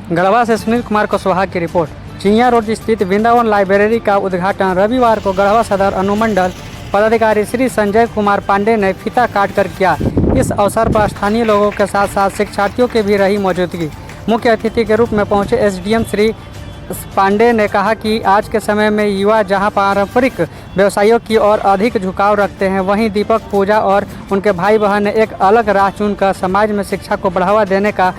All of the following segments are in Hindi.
गढ़वा से सुनील कुमार कुशवाहा की रिपोर्ट। चिंया रोड स्थित वृंदावन लाइब्रेरी का उद्घाटन रविवार को गढ़वा सदर अनुमंडल पदाधिकारी श्री संजय कुमार पांडे ने फीता काटकर किया। इस अवसर पर स्थानीय लोगों के साथ साथ शिक्षार्थियों की भी रही मौजूदगी। मुख्य अतिथि के रूप में पहुंचे एसडीएम श्री पांडे ने कहा कि आज के समय में युवा जहां पारंपरिक व्यवसायों की ओर अधिक झुकाव रखते हैं, वहीं दीपक पूजा और उनके भाई बहन ने एक अलग राह चुनकर समाज में शिक्षा को बढ़ावा देने का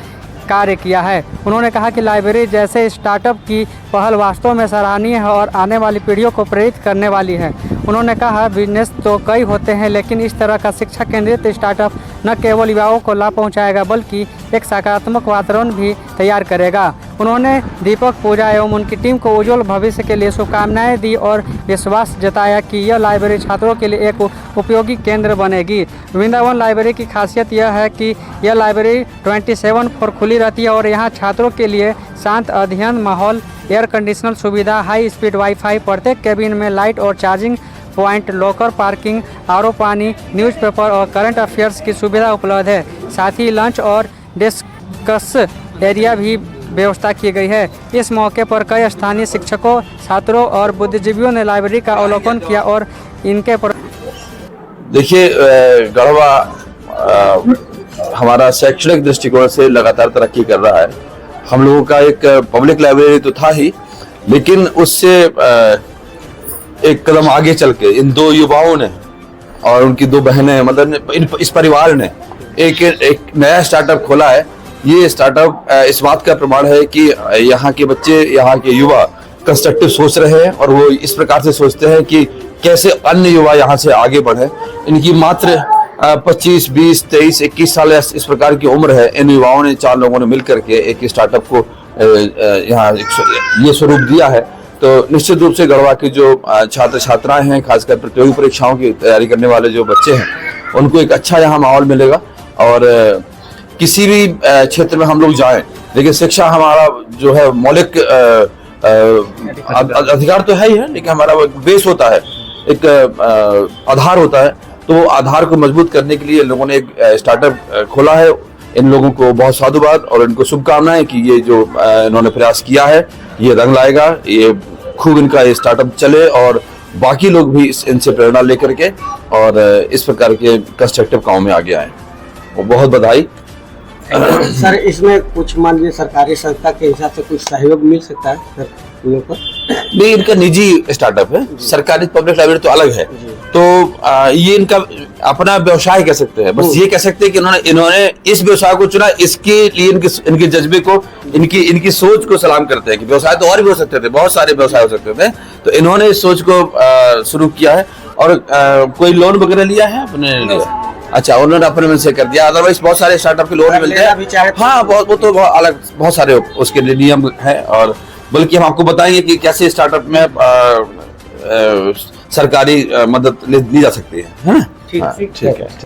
कार्य किया है। उन्होंने कहा कि लाइब्रेरी जैसे स्टार्टअप की पहल वास्तव में सराहनीय है और आने वाली पीढ़ियों को प्रेरित करने वाली है। उन्होंने कहा बिजनेस तो कई होते हैं, लेकिन इस तरह का शिक्षा केंद्रित स्टार्टअप न केवल युवाओं को लाभ पहुंचाएगा बल्कि एक सकारात्मक वातावरण भी तैयार करेगा। उन्होंने दीपक पूजा एवं उनकी टीम को उज्जवल भविष्य के लिए शुभकामनाएं दी और विश्वास जताया कि यह लाइब्रेरी छात्रों के लिए एक उपयोगी केंद्र बनेगी। वृंदावन लाइब्रेरी की खासियत यह है कि यह लाइब्रेरी 24/4 खुली रहती है और यहाँ छात्रों के लिए शांत अध्ययन माहौल, एयर कंडीशनर सुविधा, हाई स्पीड वाईफाई, प्रत्येक केबिन में लाइट और charging point, locker, parking, RO पानी, न्यूज़पेपर और करंट अफेयर्स की सुविधा उपलब्ध है। साथ ही लंच और डिस्कस एरिया भी व्यवस्था की गई है। इस मौके पर कई स्थानीय शिक्षकों, छात्रों और बुद्धिजीवियों ने लाइब्रेरी का अवलोकन किया और इनके पर देखिए, गढ़वा हमारा शैक्षणिक दृष्टिकोण से लगातार तरक्की कर रहा है। हम लोगों का एक पब्लिक लाइब्रेरी तो था ही, लेकिन उससे एक कदम आगे चल के इन दो युवाओं ने और उनकी दो बहनें, मतलब इस परिवार ने एक नया स्टार्टअप खोला है। ये स्टार्टअप इस बात का प्रमाण है कि यहाँ के बच्चे, यहाँ के युवा कंस्ट्रक्टिव सोच रहे हैं और वो इस प्रकार से सोचते हैं कि कैसे अन्य युवा यहाँ से आगे बढ़े। इनकी मात्र 25, 20, 23, 21 साल इस प्रकार की उम्र है। इन युवाओं ने, 4 लोगों ने मिलकर के एक स्टार्टअप को यहाँ ये स्वरूप दिया है। तो निश्चित रूप से गढ़वा के जो छात्र छात्राएं हैं, खासकर प्रतियोगी परीक्षाओं की तैयारी करने वाले जो बच्चे हैं, उनको एक अच्छा यहाँ माहौल मिलेगा। और किसी भी क्षेत्र में हम लोग जाएं, लेकिन शिक्षा हमारा जो है मौलिक अधिकार तो है ही है, लेकिन हमारा वो बेस होता है, एक आधार होता है। तो आधार को मजबूत करने के लिए लोगों ने एक स्टार्टअप खोला है। इन लोगों को बहुत साधुवाद और इनको शुभकामनाएं कि ये जो इन्होंने प्रयास किया है ये रंग लाएगा, ये खूब इनका ये स्टार्टअप चले और बाकी लोग भी इनसे प्रेरणा लेकर के और इस प्रकार के कंस्ट्रक्टिव काम में आगे आए। वो बहुत बधाई। सर, इसमें कुछ मान लीजिए सरकारी संस्था के हिसाब से कुछ सहयोग मिल सकता है सर पर? नहीं, इनका निजी स्टार्टअप है, सरकारी पब्लिक लाइब्रेरी तो अलग है। तो ये इनका अपना व्यवसाय कह सकते हैं। बस ये कह सकते हैं कि इन्होंने इस व्यवसाय को चुना, इसके लिए इनके जज्बे को, इनकी सोच को सलाम करते हैं कि व्यवसाय तो और भी हो सकते थे, बहुत सारे व्यवसाय हो सकते थे। तो इन्होंने इस सोच को शुरू किया है। और कोई लोन वगैरह लिया है अपने? अच्छा, उन्होंने अपने मन से कर दिया। अदरवाइज बहुत सारे स्टार्टअप के लोन मिलते हैं। हाँ, वो तो बहुत सारे उसके लिए नियम है। और बल्कि हम आपको बताएंगे कि कैसे स्टार्टअप में सरकारी मदद ली जा सकती है। ठीक है।